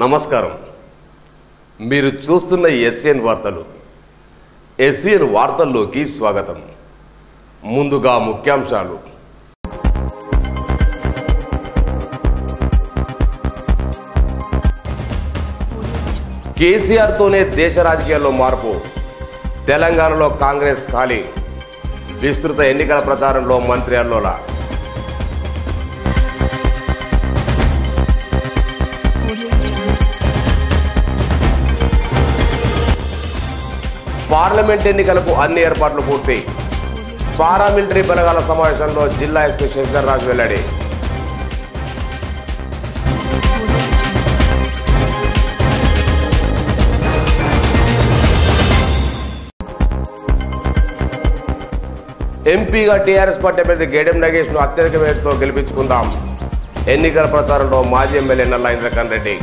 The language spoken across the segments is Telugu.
నమస్కారం. మీరు చూస్తున్న ఎస్ఎన్ వార్తలు. ఎస్ఎన్ వార్తల్లోకి స్వాగతం. ముందుగా ముఖ్యాంశాలు. కేసీఆర్తోనే దేశ రాజకీయాల్లో మార్పు. తెలంగాణలో కాంగ్రెస్ ఖాళీ. విస్తృత ఎన్నికల ప్రచారంలో మంత్రి అల్లోల. పార్లమెంట్ ఎన్నికలకు అన్ని ఏర్పాట్లు పూర్తి. పారామిలిటరీ బలగాల సమావేశంలో జిల్లా ఎస్పీ శంకర్ రాజు వెల్లడి. ఎంపీగా టీఆర్ఎస్ పార్టీ అభ్యర్థి గేడెం నగేష్ను అత్యధిక మేరతో గెలిపించుకుందాం. ఎన్నికల ప్రచారంలో మాజీ ఎమ్మెల్యే నల్లా ఇంద్రకరణ్ రెడ్డి.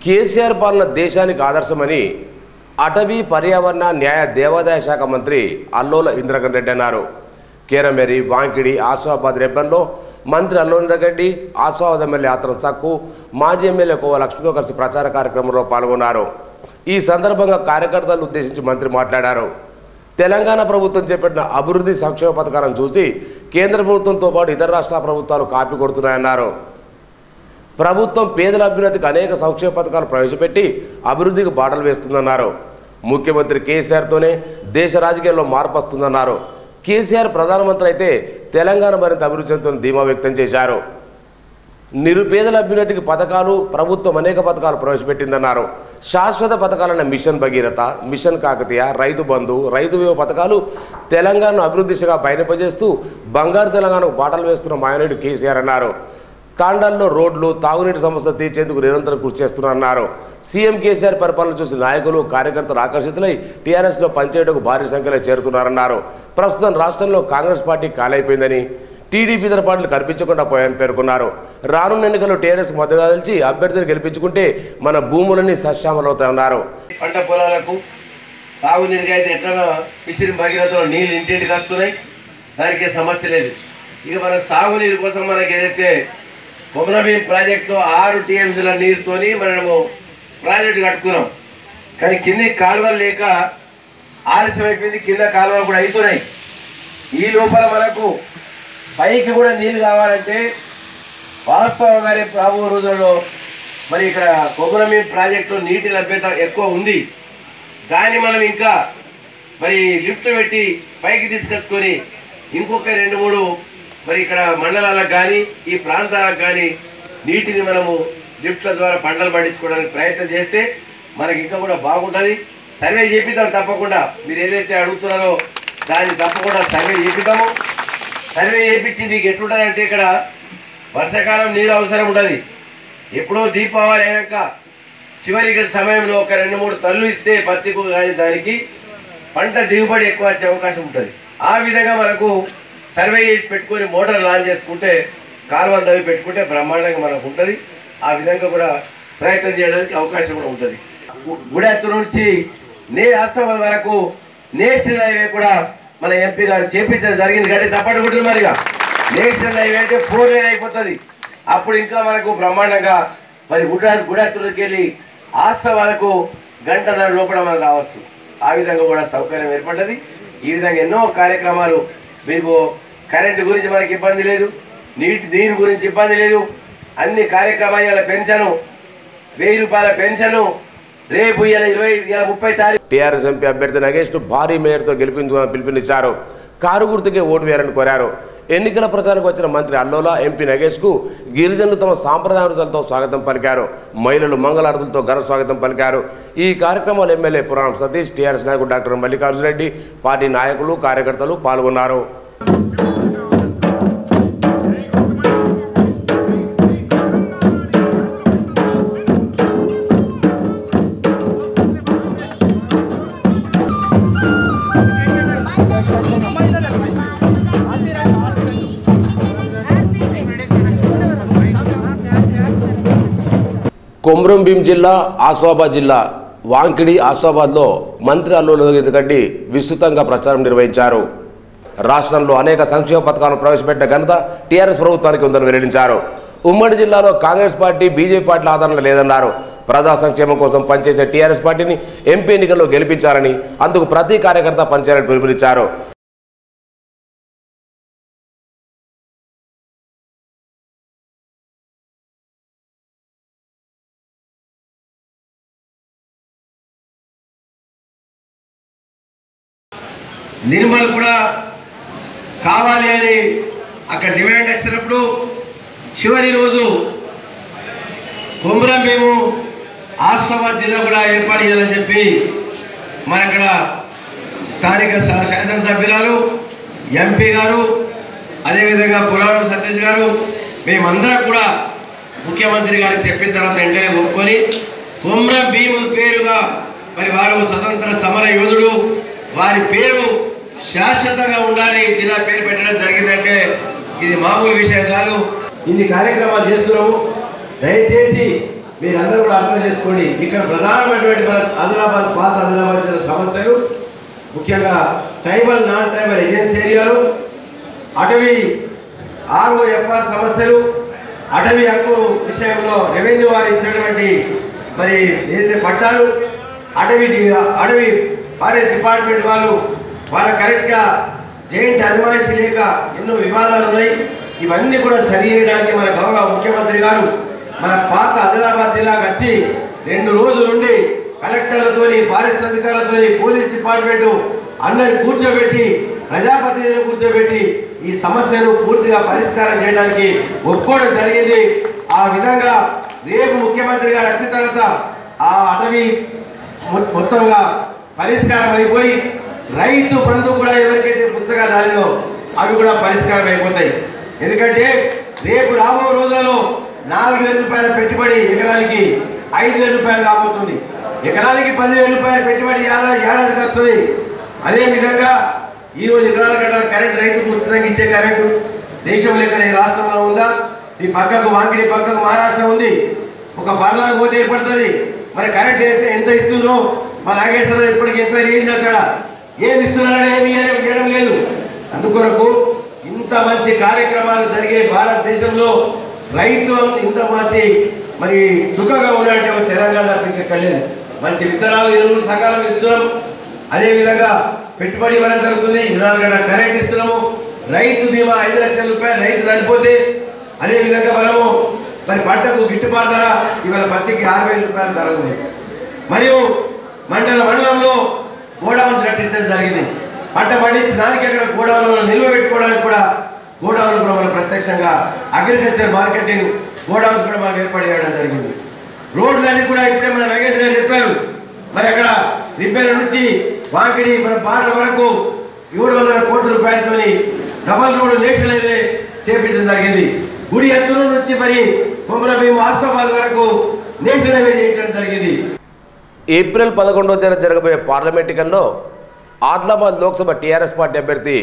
కేసీఆర్ పాలన దేశానికి ఆదర్శమని అటవీ పర్యావరణ న్యాయ దేవాదాయ శాఖ మంత్రి అల్లోల ఇంద్రకరణ్ రెడ్డి అన్నారు. కేరమేరి, వాంకిడి, ఆసిఫాబాద్ రెబ్బన్లో మంత్రి అల్లోల ఇంద్రకరణ్ రెడ్డి, ఆసిఫాబాద్ ఎమ్మెల్యే ఆత్రం చక్కు, మాజీ ఎమ్మెల్యే కోవ లక్ష్మితో కలిసి ప్రచార కార్యక్రమంలో పాల్గొన్నారు. ఈ సందర్భంగా కార్యకర్తలను ఉద్దేశించి మంత్రి మాట్లాడారు. తెలంగాణ ప్రభుత్వం చేపట్టిన అభివృద్ధి సంక్షేమ పథకాలను చూసి కేంద్ర ప్రభుత్వంతో పాటు ఇతర రాష్ట్ర ప్రభుత్వాలు కాపీ కొడుతున్నాయన్నారు. ప్రభుత్వం పేదల అభ్యున్నతికి అనేక సంక్షేమ పథకాలు ప్రవేశపెట్టి అభివృద్ధికి బాటలు వేస్తుందన్నారు. ముఖ్యమంత్రి కేసీఆర్తోనే దేశ రాజకీయాల్లో మార్పు వస్తుందన్నారు. కేసీఆర్ ప్రధానమంత్రి అయితే తెలంగాణ మరింత అభివృద్ధి చెందుతుందని ధీమా వ్యక్తం చేశారు. నిరుపేదల అభ్యున్నతికి పథకాలు ప్రభుత్వం అనేక పథకాలు ప్రవేశపెట్టిందన్నారు. శాశ్వత పథకాలైన మిషన్ భగీరథ, మిషన్ కాకతీయ, రైతు బంధు, రైతు బీమా పథకాలు తెలంగాణను అభివృద్ధి దిశగా పయనింపజేస్తూ బంగారు తెలంగాణకు బాటలు వేస్తున్న మాయనేడు కేసీఆర్ అన్నారు. తాండాల్లో రోడ్లు, తాగునీటి సమస్య తీర్చేందుకు నిరంతరం కృషి చేస్తున్నారన్నారు. సీఎం కేసీఆర్ పరిపాలన చూసి నాయకులు, కార్యకర్తలు ఆకర్షితులై టీఆర్ఎస్లో పనిచేయడానికి భారీ సంఖ్యలో చేరుతున్నారన్నారు. ప్రస్తుతం రాష్ట్రంలో కాంగ్రెస్ పార్టీ కాలైపోయిందని, టీడీపీ ఇతర పార్టీలు కనిపించకుండా పోయాయని పేర్కొన్నారు. రానున్న ఎన్నికల్లో టీఆర్ఎస్ మద్దతుగా నిలిచి అభ్యర్థిని గెలిపించుకుంటే మన భూములన్నీ సస్యామలవుతాయన్నారు. పంట పొలాలకు తాగునీరుగా అయితే ఎట్లా మిషన్ భగీరథలో నీళ్ళు ఇంటింటికి వస్తున్నాయి, దానికి సమస్య లేదు. ఇక మన సాగునీరు కోసం మనకి ఏదైతే కొమరభీం ప్రాజెక్టులో 6 టీఎంసీల నీరుతోని మనము ప్రాజెక్టు కట్టుకున్నాం. కానీ కింద కాలువలు లేక ఆలస్యం అయిపోయింది. కింద కాలువలు కూడా అవుతున్నాయి. ఈ లోపల మనకు పైకి కూడా నీళ్ళు కావాలంటే వాస్తవంగానే రాబో రోజుల్లో మరి ఇక్కడ కొమరభీం ప్రాజెక్టులో నీటి లభ్యత ఎక్కువ ఉంది. దాన్ని మనం ఇంకా మరి లిఫ్ట్ పెట్టి పైకి తీసుకొచ్చుకొని ఇంకొక 2-3 మరి ఇక్కడ మండలాలకు కానీ ఈ ప్రాంతాలకు కానీ నీటిని మనము లిఫ్ట్ల ద్వారా పంటలు పండించుకోవడానికి ప్రయత్నం చేస్తే మనకి ఇంకా కూడా బాగుంటుంది. సర్వే చేపిద్దాం తప్పకుండా. మీరు ఏదైతే అడుగుతున్నారో దాన్ని తప్పకుండా సర్వే చేపిద్దాము. సర్వే చేపించి మీకు ఎట్లుంటుంది అంటే ఇక్కడ వర్షాకాలం నీరు అవసరం ఉంటుంది. ఎప్పుడో దీపావళి అయినాక చివరికి సమయంలో ఒక 2-3 తల్లు ఇస్తే పత్తికు కానీ దానికి పంట దిగుబడి ఎక్కువ వచ్చే అవకాశం ఉంటుంది. ఆ విధంగా మనకు సర్వే చేసి పెట్టుకొని మోటార్ లాంచ్ చేసుకుంటే కాలువలు తవ్వి పెట్టుకుంటే బ్రహ్మాండంగా మనకు ఉంటుంది. ఆ విధంగా కూడా ప్రయత్నం చేయడానికి అవకాశం కూడా ఉంటుంది. గుడెత్తు నుంచి ఆసిఫాబాద్ వరకు నేషనల్ హైవే కూడా మన ఎంపీ గారు చేపించడం జరిగింది. గట్టి సపోర్ట్ ఉంటుంది. మరిగా నేషనల్ హైవే అంటే 4 లేన్ అయిపోతుంది. అప్పుడు ఇంకా మనకు బ్రహ్మాండంగా మరి గుడెత్తుకి వెళ్ళి ఆసిఫాబాద్కు గంటన్నర లోపల మనం రావచ్చు. ఆ విధంగా కూడా సౌకర్యం ఏర్పడ్డది. ఈ విధంగా ఎన్నో కార్యక్రమాలు. మీకు కరెంటు గురించి మనకి ఇబ్బంది లేదు, నీరు గురించి ఇబ్బంది లేదు. అన్ని కార్యక్రమాల పెన్షన్ 1000 రూపాయల పెన్షన్ రేపు 30 తారీఖు. టీఆర్ఎస్ ఎంపీ అభ్యర్థి నగేష్ను భారీ మేయర్తో గెలిపించుకోవాలని పిలుపునిచ్చారు. కారు గుర్తుకే ఓటు వేయాలని కోరారు. ఎన్నికల ప్రచారానికి వచ్చిన మంత్రి అల్లోల ఎంపీ నగేష్కు గిరిజనులు తమ సాంప్రదాయ నృత్యాలతో స్వాగతం పలికారు. మహిళలు మంగళారతులతో ఘన స్వాగతం పలికారు. ఈ కార్యక్రమంలో ఎమ్మెల్యే పురాణం సతీష్, టీఆర్ఎస్ నాయకుడు డాక్టర్ మల్లికార్జున రెడ్డి, పార్టీ నాయకులు, కార్యకర్తలు పాల్గొన్నారు. కొమరంభీం జిల్లా, ఆసిఫాబాద్ జిల్లా వాంకిడి ఆసిఫాబాద్లో మంత్రి అల్లోల ఇంద్రకరెడ్డి విస్తృతంగా ప్రచారం నిర్వహించారు. రాష్ట్రంలో అనేక సంక్షేమ పథకాలను ప్రవేశపెట్టిన ఘనత టీఆర్ఎస్ ప్రభుత్వానికి ఉందని వెల్లడించారు. ఉమ్మడి జిల్లాలో కాంగ్రెస్ పార్టీ బీజేపీ పార్టీల ఆదరణ లేదన్నారు. ప్రజా సంక్షేమం కోసం పనిచేసే టీఆర్ఎస్ పార్టీని ఎంపీ ఎన్నికల్లో గెలిపించారని, అందుకు ప్రతి కార్యకర్త పనిచేయాలని పిలుపునిచ్చారు. నిర్మల్ కూడా కావాలి అని అక్కడ డిమాండ్ వచ్చినప్పుడు చివరి రోజు కొమరం భీం ఆసిఫాబాద్ జిల్లా కూడా ఏర్పాటు చేయాలని చెప్పి మన అక్కడ స్థానిక శాసనసభ్యురాలు ఎంపీ గారు అదేవిధంగా పురాణం సతీష్ గారు మేమందరం కూడా ముఖ్యమంత్రి గారికి చెప్పిన తర్వాత వెంటనే ఒప్పుకొని కొమరం భీం పేరుగా మరి వారు స్వతంత్ర సమర యోధుడు, వారి పేరు శాశ్వతంగా ఉండాలి, దినా పేరు పెట్టడం జరిగిందంటే ఇది మామూలు విషయం కాదు. ఇన్ని కార్యక్రమాలు చేస్తున్నాము. దయచేసి మీరందరూ కూడా అర్థం చేసుకోండి. ఇక్కడ ప్రధానమైనటువంటి మన ఆదిలాబాద్ పాత ఆదిలాబాద్ జిల్లా సమస్యలు ముఖ్యంగా ట్రైబల్ నాన్ ట్రైబల్ ఏజెన్సీ ఏరియాలు, అటవీ ROFR సమస్యలు, అటవీ హక్కు విషయంలో రెవెన్యూ వారు ఇచ్చినటువంటి మరి ఏదైతే పట్టాలు, అటవీ ఫారెస్ట్ డిపార్ట్మెంట్ వాళ్ళు కరెక్ట్గా జైంట్ అజమాయిషీ లేక ఎన్నో వివాదాలు ఉన్నాయి. ఇవన్నీ కూడా సరి చేయడానికి మన గౌరవ ముఖ్యమంత్రి గారు మన పాత ఆదిలాబాద్ జిల్లాకు వచ్చి 2 రోజుల నుండి కలెక్టర్లతో, ఫారెస్ట్ అధికారులతో, పోలీస్ డిపార్ట్మెంట్ అందరిని కూర్చోబెట్టి, ప్రజాప్రతినిధులను కూర్చోబెట్టి ఈ సమస్యను పూర్తిగా పరిష్కారం చేయడానికి ఒప్పుకోవడం జరిగింది. ఆ విధంగా రేపు ముఖ్యమంత్రి గారు వచ్చిన తర్వాత ఆ అటవీ మొత్తంగా పరిష్కారం అయిపోయి రైతు బంధు కూడా ఎవరికైతే పుస్తకాలు రాలేదో అవి కూడా పరిష్కారం అయిపోతాయి. ఎందుకంటే రేపు రాబో రోజులలో 4,000 రూపాయల పెట్టుబడి ఎకరానికి 5,000 రూపాయలు కాబోతుంది. ఎకరానికి 10,000 రూపాయల పెట్టుబడి ఏడాదికి వస్తుంది. అదేవిధంగా ఈరోజు ఎకరాల కట్టాల కరెంట్ రైతుకు ఉచితంగా ఇచ్చే కరెంటు దేశంలో ఎక్కడ ఈ రాష్ట్రంలో ఉందా? ఈ పక్కకు వాంకిడి పక్కకు మహారాష్ట్ర ఉంది. ఒక ఫర్లాంగ్ పోతే ఏర్పడుతుంది. మరి కరెంట్ ఎంత ఇస్తుందో మా నాగేశ్వరరావు ఇప్పటికి ఎంక్వైరీ చేసిన తేడా ఏమి ఇస్తున్నారని ఏమి చేయడం లేదు. అందుకొరకు ఇంత మంచి కార్యక్రమాలు జరిగే భారతదేశంలో రైతు ఇంత మంచి మరి సుఖంగా ఉన్నట్టు తెలంగాణ లేదు. మంచి విత్తనాలు, ఎరువులు సకాలం ఇస్తున్నాం. అదేవిధంగా పెట్టుబడి ఇవ్వడం జరుగుతుంది. 24 గంటల కరెంట్ ఇస్తున్నాము. రైతు బీమా 5 లక్షల రూపాయలు రైతు చనిపోతే అదేవిధంగా మనము మరి పంటకు గిట్టుబాటు ధర ఇవాళ పత్తికి 6,000 రూపాయల ధర ఉంది. మరియు మండలంలో గోడౌన్స్ కట్టించడం జరిగింది. పంట పండించి దానికి అక్కడ గోడౌన్లో నిల్వ పెట్టుకోవడానికి కూడా గోడౌన్లు కూడా మనం ప్రత్యక్షంగా అగ్రికల్చర్ మార్కెటింగ్ గోడౌన్స్ కూడా మనం ఏర్పాటు చేయడం జరిగింది. రోడ్లన్నీ కూడా ఇప్పుడే మన నగేష్ గారు చెప్పారు. మరి అక్కడ రిపేర్ నుంచి వాంకిడి మన బార్డర్ వరకు 700 కోట్ల రూపాయలతో డబల్ రోడ్ నేషనల్ హైవే చేపించడం జరిగింది. గుడి ఎత్తుల నుంచి మరి కొమరం భీం ఆసిఫాబాద్ వరకు నేషనల్ హైవే చేయించడం జరిగింది. ఏప్రిల్ 11వ తేదీన జరగబోయే పార్లమెంట్ ఎన్నికల్లో ఆదిలాబాద్ లోక్సభ టీఆర్ఎస్ పార్టీ అభ్యర్థి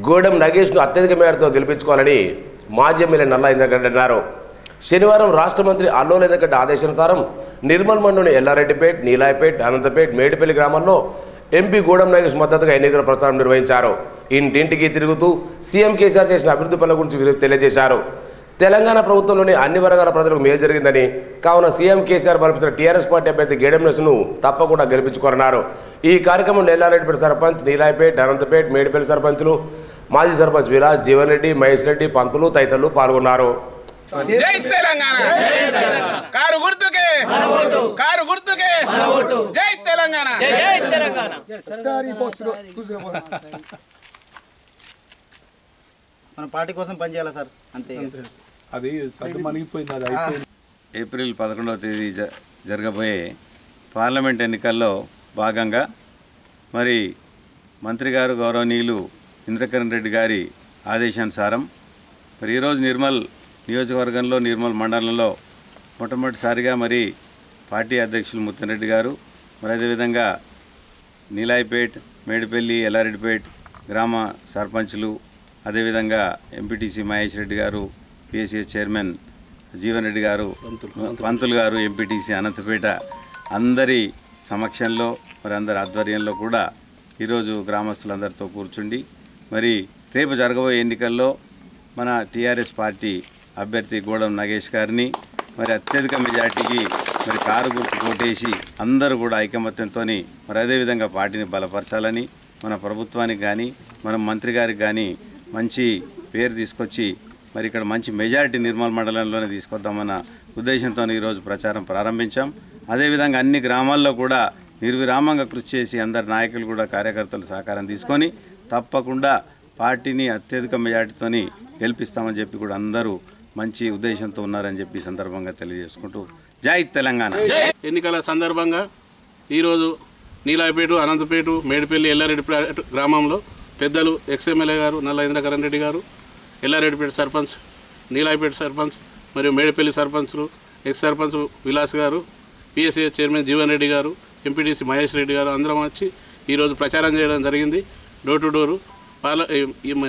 గూడెం నగేష్ను అత్యధిక మేరతో గెలిపించుకోవాలని మాజీ ఎమ్మెల్యే నల్లా ఇంద్రకరెడ్డి అన్నారు. శనివారం రాష్ట్ర మంత్రి అల్లోల ఇంద్రకరెడ్డి ఆదేశానుసారం నిర్మల్ మండలి ఎల్లారెడ్డిపేట్, నీలాయపేట్, అనంతపేట్, మేడిపల్లి గ్రామాల్లో ఎంపీ గూడెం నగేష్ మద్దతుగా ఎన్నికల ప్రచారం నిర్వహించారు. ఇంటింటికి తిరుగుతూ సీఎం కేసీఆర్ చేసిన అభివృద్ధి పనుల గురించి తెలియజేశారు. తెలంగాణ ప్రభుత్వంలోని అన్ని వర్గాల ప్రజలకు మేలు జరిగిందని, కావున సీఎం కేసీఆర్ బలపించిన టీఆర్ఎస్ పార్టీ అభ్యర్థి గూడెం నగేష్ను తప్పకుండా గెలిపించుకోరన్నారు. ఈ కార్యక్రమంలో ఎల్లారెడ్డిపేట సర్పంచ్, నీలాయపేట్, అనంతపేట్, మేడిపల్లి సర్పంచులు, మాజీ సర్పంచ్ విలాస్, జీవన్ రెడ్డి, మహేష్ రెడ్డి, పంతులు తదితరులు పాల్గొన్నారు. జై తెలంగాణ, కారు గుర్తుకే, కారు గుర్తుకే, జై తెలంగాణ, జై తెలంగాణ. మన పార్టీ కోసం పనిచేయాలి సార్, అంతే. అది మణిగిపోయింది. అది అయిపోయింది. ఏప్రిల్ 11వ తేదీ జరగబోయే పార్లమెంట్ ఎన్నికల్లో భాగంగా మరి మంత్రి గారు గౌరవనీయులు ఇంద్రకరణ్ రెడ్డి గారి ఆదేశానుసారం మరి ఈరోజు నిర్మల్ నియోజకవర్గంలో, నిర్మల్ మండలంలో మొట్టమొదటిసారిగా మరి పార్టీ అధ్యక్షులు ముత్తనరెడ్డి గారు, మరి అదేవిధంగా నీలాయపేట్, మేడిపల్లి, ఎల్లారెడ్డిపేట్ గ్రామ సర్పంచులు, అదేవిధంగా ఎంపీటీసీ మహేష్ రెడ్డి గారు, పిఎస్సిఎస్ చైర్మన్ జీవన్ రెడ్డి గారు, పంతులు గారు, ఎంపీటీసీ అనంతపేట అందరి సమక్షంలో మరి అందరి ఆధ్వర్యంలో కూడా ఈరోజు గ్రామస్తులందరితో కూర్చుండి మరి రేపు జరగబోయే ఎన్నికల్లో మన టీఆర్ఎస్ పార్టీ అభ్యర్థి గూడెం నాగేష్ గారిని మరి అత్యధిక మెజార్టీకి మరి కారు గుర్తు కోటేసి అందరూ కూడా ఐకమత్యంతో మరి అదేవిధంగా పార్టీని బలపరచాలని మన ప్రభుత్వానికి కానీ మన మంత్రి గారికి కానీ మంచి పేరు తీసుకొచ్చి మరి ఇక్కడ మంచి మెజారిటీ నిర్మల్ మండలంలోనే తీసుకొద్దామన్న ఉద్దేశంతో ఈరోజు ప్రచారం ప్రారంభించాం. అదేవిధంగా అన్ని గ్రామాల్లో కూడా నిర్విరామంగా కృషి చేసి అందరి నాయకులు కూడా కార్యకర్తల సహకారం తీసుకొని తప్పకుండా పార్టీని అత్యధిక మెజార్టీతో గెలిపిస్తామని చెప్పి కూడా అందరూ మంచి ఉద్దేశంతో ఉన్నారని చెప్పి సందర్భంగా తెలియజేసుకుంటూ జై తెలంగాణ. ఎన్నికల సందర్భంగా ఈరోజు నీలాయపేట, అనంతపేట, మేడిపల్లి, ఎల్లారెడ్డిపేట గ్రామంలో పెద్దలు ఎక్స్ఎమ్మెల్యే గారు నల్ల ఇంద్రకరణ్ రెడ్డి గారు, ఎల్లారెడ్డిపేట సర్పంచ్, నీలాయపేట సర్పంచ్ మరియు మేడిపల్లి సర్పంచ్లు, ఎక్స్ సర్పంచ్ విలాస్ గారు, పిఎస్ఏ చైర్మన్ జీవన్ రెడ్డి గారు, ఎంపీటీసీ మహేష్ రెడ్డి గారు అందరం వచ్చి ఈరోజు ప్రచారం చేయడం జరిగింది. డోర్ టు డోరు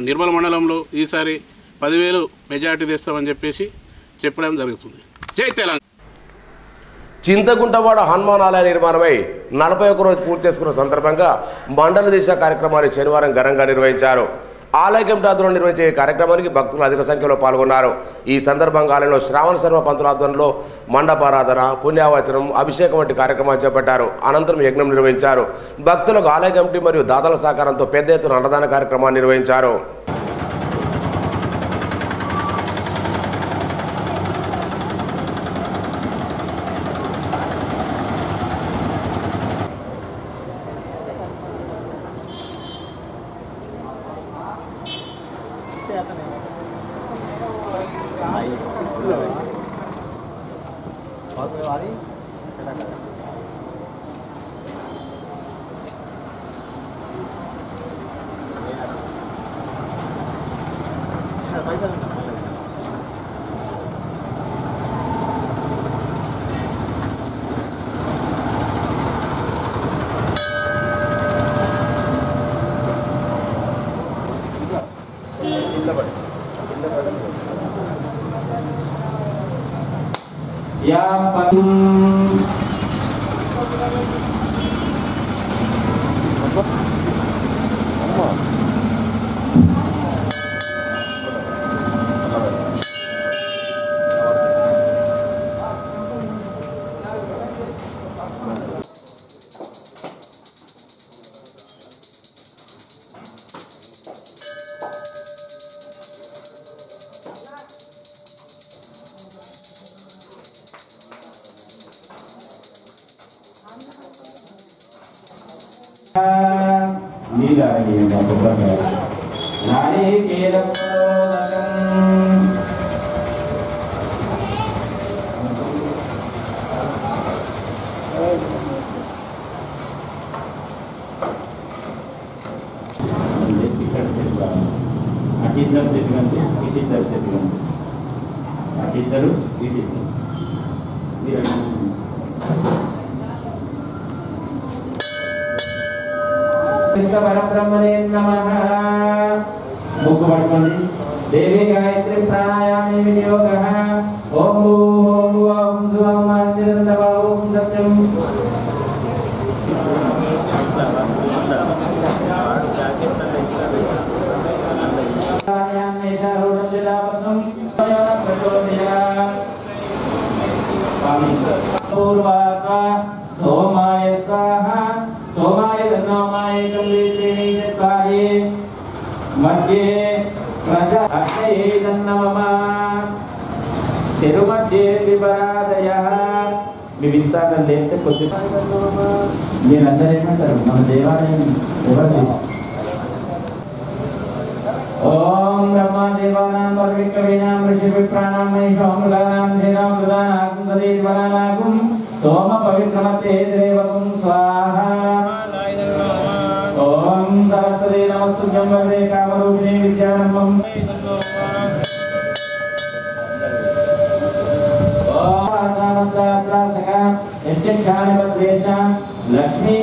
నిర్మల్ మండలంలో ఈసారి 10,000 మెజార్టీ తెస్తామని చెప్పేసి చెప్పడం జరుగుతుంది. జై తెలంగాణ. చింతగుంటవాడ హనుమాన్ ఆలయ నిర్మాణమై 41 రోజు పూర్తి చేసుకున్న సందర్భంగా మండల దిశ కార్యక్రమాన్ని శనివారం ఘనంగా నిర్వహించారు. ఆలయ కమిటీ ఆధ్వర్యంలో నిర్వహించే కార్యక్రమానికి భక్తులు అధిక సంఖ్యలో పాల్గొన్నారు. ఈ సందర్భంగా ఆలయంలో శ్రావణ శర్మ పంతుల ఆధ్వర్యంలో మండపారాధన, పుణ్యావచనం, అభిషేకం వంటి కార్యక్రమాలు చేపట్టారు. అనంతరం యజ్ఞం నిర్వహించారు. భక్తులకు ఆలయ కమిటీ మరియు దాతల సహకారంతో పెద్ద ఎత్తున అన్నదాన కార్యక్రమాన్ని నిర్వహించారు. परब्रह्मणे नमः. मुख पठ्यन्ति देवी गायत्री प्राणायामे विनियोगः. ओम भूः ओम सुवं मंदिरं ओम सत्यं. प्राणायामे सर्वोच्चतापनं प्रचोदयात्. पूर्वात्मा सोमाय स्वाहा. सोमाय धनोमाय कम्प्लीट्ली चत्वारि मध्ये प्रजा अक्षये तन्नमः. तिरुमध्ये विपरादयः. మీ విస్తారం లేకపోతే కొద్దిగా మీరందరూ ఏమంటారు మన దేవాలయం ఎవరిది? ఓం బ్రహ్మ దేవానాం పవిత్రవీనాం ఋషి విప్రాణాం మహిషాం మృగానాం ధీరాం మృదానాం దేవనానాం సోమ పవిత్రమతే దేవకం స్వాహా. ఓం సరస్వతి నమస్తుభ్యం వరదే కామరూపిణే విద్యారంభం. लक्ष्मी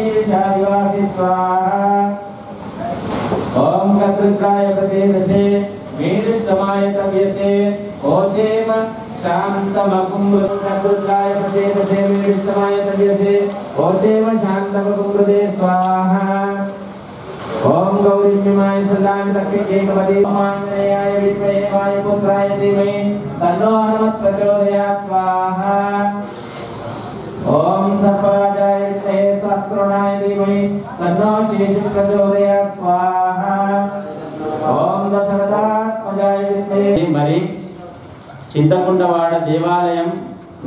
निवासी स्वाहा. ओम कत्रुत्राय प्रतेदशे मीदुष्टमाय तव्यसे ओचेम शान्तमकुम्भृद्राय प्रचेतसे विष्टमाय तजसे ओचेव शान्तमकुम्भृदे स्वाहा ओम गौरीमिमाय सदां लक्ष्मीकेकवती मांगलेयाय विद्महे वायुपुत्राय धीमहि तन्नो हनुमत् प्रचोदयात् स्वाहा ओम सर्पराजाय विद्महे सहस्रनाय धीमहि तन्नो शेषं प्रचोदयात् स्वाहा ओम दशरथात्मजाय विद्महे మరి చింతకుంటవాడ దేవాలయం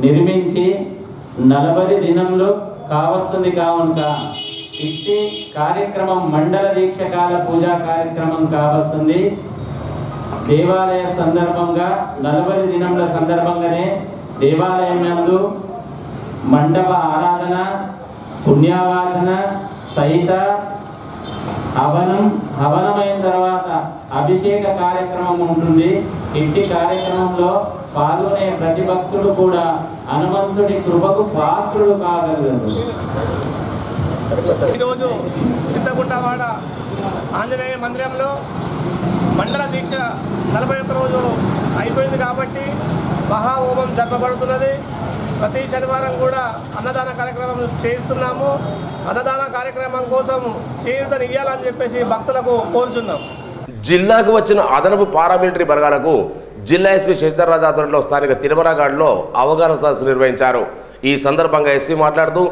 నిర్మించి 40 దినములు కావస్తుంది కావున ఇట్టి కార్యక్రమం మండల దీక్షకాల పూజా కార్యక్రమం కావస్తుంది. దేవాలయ సందర్భంగా 40 దినముల సందర్భంగానే దేవాలయం నందు మండప ఆరాధన పుణ్యావాచన సహిత హవనమైన తర్వాత అభిషేక కార్యక్రమం ఉంటుంది. ఇట్టి కార్యక్రమంలో పాల్గొనే ప్రతి భక్తుడు కూడా హనుమంతుడి కృపకు పాత్రుడు కాగలరు. ఈరోజు చింతకుంటవాడ ఆంజనేయ మందిరంలో మండల దీక్ష 41 రోజు అయిపోయింది కాబట్టి మహాహోమం జరపబడుతున్నది. ప్రతి శనివారం కూడా అన్నదాన కార్యక్రమం చేయిస్తున్నాము. అన్నదాన కార్యక్రమం కోసం చేయూతను ఇవ్వాలని చెప్పేసి భక్తులకు కోరుచున్నాం. జిల్లాకు వచ్చిన అదనపు పారామిలిటరీ బలగాలకు జిల్లా ఎస్పీ శశిధర్రాజు ఆధ్వర్యంలో స్థానిక తిరుమలగాడ్లో అవగాహన సదస్సు నిర్వహించారు. ఈ సందర్భంగా ఎస్పీ మాట్లాడుతూ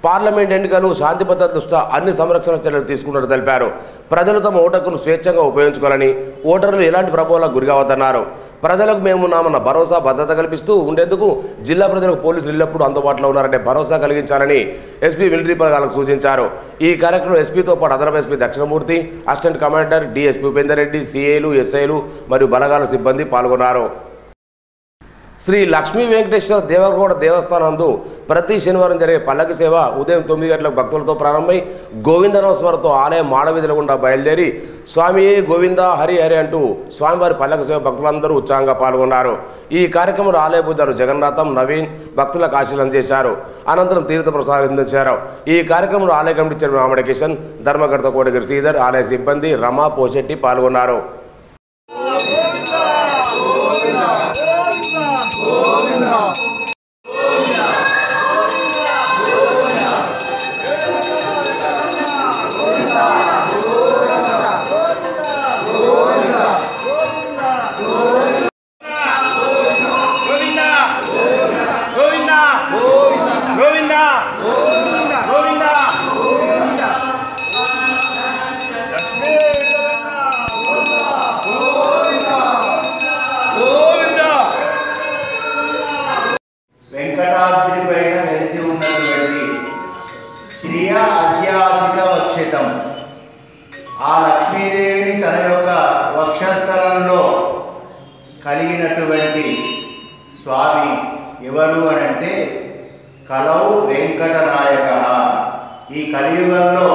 పార్లమెంట్ ఎన్నికలు శాంతి భద్రత దృష్ట్యా అన్ని సంరక్షణ చర్యలు తీసుకున్నట్టు తెలిపారు. ప్రజలు తమ ఓటు హక్కును స్వేచ్ఛగా ఉపయోగించుకోవాలని, ఓటర్లు ఎలాంటి ప్రభావాలకు గురికావద్దన్నారు. ప్రజలకు మేమున్నామన్న భరోసా భద్రత కల్పిస్తూ ఉండేందుకు జిల్లా ప్రజలకు పోలీసులు ఎల్లప్పుడూ అందుబాటులో ఉన్నారనే భరోసా కలిగించాలని ఎస్పీ మిలిటరీ బలగాలకు సూచించారు. ఈ కార్యక్రమంలో ఎస్పీతో పాటు అదనపు SP Dakshinamurthy, assistant commander DSP Upender Reddy, సిఐలు, ఎస్ఐలు మరియు బలగాల సిబ్బంది పాల్గొన్నారు. శ్రీ లక్ష్మీ వెంకటేశ్వర దేవరగౌడ దేవస్థానందు ప్రతి శనివారం జరిగే పల్లకి సేవ ఉదయం 9 గంటలకు భక్తులతో ప్రారంభమై గోవిందనామస్మరణతో ఆలయం మాడవీధుల గుండా బయలుదేరి స్వామి గోవింద హరి హరి అంటూ స్వామివారి పల్లకి సేవ భక్తులందరూ ఉత్సాహంగా పాల్గొన్నారు. ఈ కార్యక్రమంలో ఆలయ పూజారు జగన్నాథం, నవీన్ భక్తులకు ఆశీర్వాదం చేశారు. అనంతరం తీర్థ ప్రసాదం అందించారు. ఈ కార్యక్రమంలో ఆలయ కమిటీ చైర్మన్ ఆమడ కిషన్, ధర్మకర్త కోటగిరి శ్రీధర్, ఆలయ సిబ్బంది రమా, పోషెట్టి పాల్గొన్నారు. వెంకటాద్రిపైన వెలిసి ఉన్నటువంటి శ్రియ అధ్యాసిత వక్షితం ఆ లక్ష్మీదేవిని తన యొక్క వక్షస్థలంలో కలిగినటువంటి స్వామి ఎవరు అనంటే కలౌ వెంకటనాయక. ఈ కలియుగంలో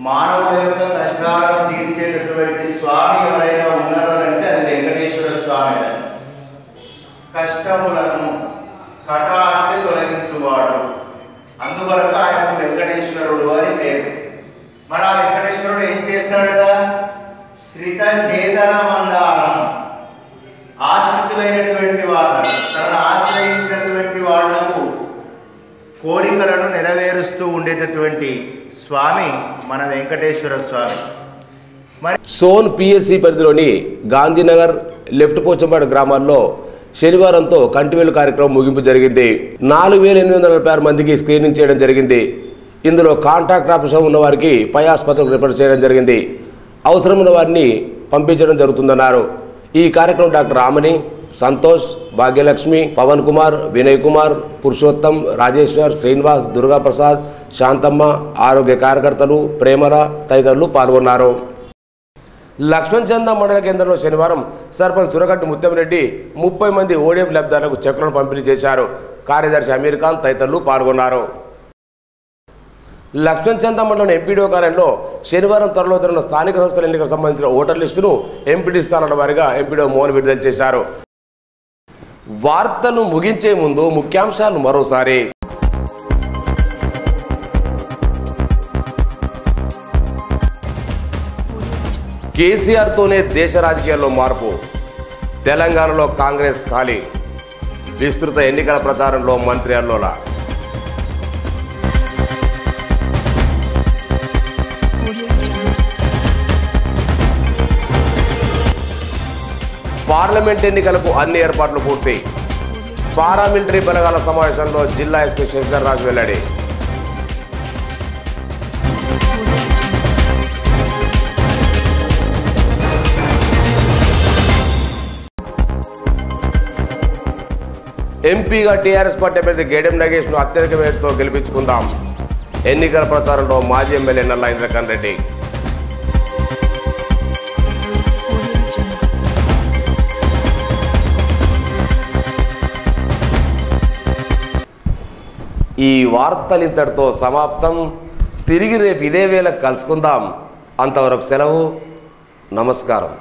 మానవుల యొక్క కష్టాలను తీర్చేటటువంటి స్వామి ఎవరైనా ఉన్నారంటే అది వెంకటేశ్వర స్వామి. కష్టములను కట అంటే తొలగించువాడు, అందువరకు ఆయన వెంకటేశ్వరుడు అని పేరు. మరి ఆ వెంకటేశ్వరుడు ఏం చేస్తాడట? శ్రిత చేతన మందారం, ఆశ్రితులైనటువంటి వాళ్ళను, తనను ఆశ్రయించినటువంటి వాళ్లకు కోరికలను నెరవేరుస్తూ ఉండేటటువంటి స్వామి మన వెంకటేశ్వర స్వామి. సోన్ పిఎస్సి పరిధిలోని గాంధీనగర్, లెఫ్ట్ పోచంపాడు గ్రామాల్లో శనివారంతో కంటివేలు కార్యక్రమం ముగింపు జరిగింది. 4,846 మందికి స్క్రీనింగ్ చేయడం జరిగింది. ఇందులో కాంటాక్ట్ ఆపరేషన్ ఉన్న వారికి పై ఆసుపత్రికి రిఫర్ చేయడం జరిగింది. అవసరమున్న వారిని పంపించడం జరుగుతుందన్నారు. ఈ కార్యక్రమం డాక్టర్ రామని, సంతోష్, భాగ్యలక్ష్మి, పవన్ కుమార్, వినయ్ కుమార్, పురుషోత్తం, రాజేశ్వర్, శ్రీనివాస్, దుర్గాప్రసాద్, శాంతమ్మ, ఆరోగ్య కార్యకర్తలు, ప్రేమల తదితరులు పాల్గొన్నారు. లక్ష్మణ్ చంద మండల కేంద్రంలో శనివారం సర్పంచ్ సురగట్టు ముత్యంరెడ్డి 30 మంది ఓడిఎఫ్ లబ్ధిదారులకు చెక్కులను పంపిణీ చేశారు. కార్యదర్శి అమీర్ ఖాన్ తదితరులు పాల్గొన్నారు. లక్ష్మణ్ చంద మండలం ఎంపీడీఓ కార్యాలయంలో శనివారం త్వరలో జరిగిన స్థానిక సంస్థల ఎన్నికలకు సంబంధించిన ఓటర్ లిస్టును ఎంపీడీ స్థానాల వారీగా ఎంపీడీఓ మోహన్ విడుదల చేశారు. వార్తలు ముగించే ముందు ముఖ్యాంశాలు మరోసారి. కేసీఆర్తోనే దేశ రాజకీయాల్లో మార్పు, తెలంగాణలో కాంగ్రెస్ ఖాళీ, విస్తృత ఎన్నికల ప్రచారంలో మంత్రి అల్లోల. పార్లమెంట్ ఎన్నికలకు అన్ని ఏర్పాట్లు పూర్తి. పారామిలిటరీ బలగాల సమావేశంలో జిల్లా ఎస్పీ శశిధర్ రాజు వెల్లడి. ఎంపీగా టీఆర్ఎస్ పార్టీ అభ్యర్థి గేడెం నగేష్ను అత్యధిక మేరతో గెలిపించుకుందాం. ఎన్నికల ప్రచారంలో మాజీ ఎమ్మెల్యే నల్లా ఇంద్రకరణ్ రెడ్డి. ఈ వార్తలు ఇంతటితో సమాప్తం. తిరిగి రేపు ఇదే వేళ కలుసుకుందాం. అంతవరకు సెలవు. నమస్కారం.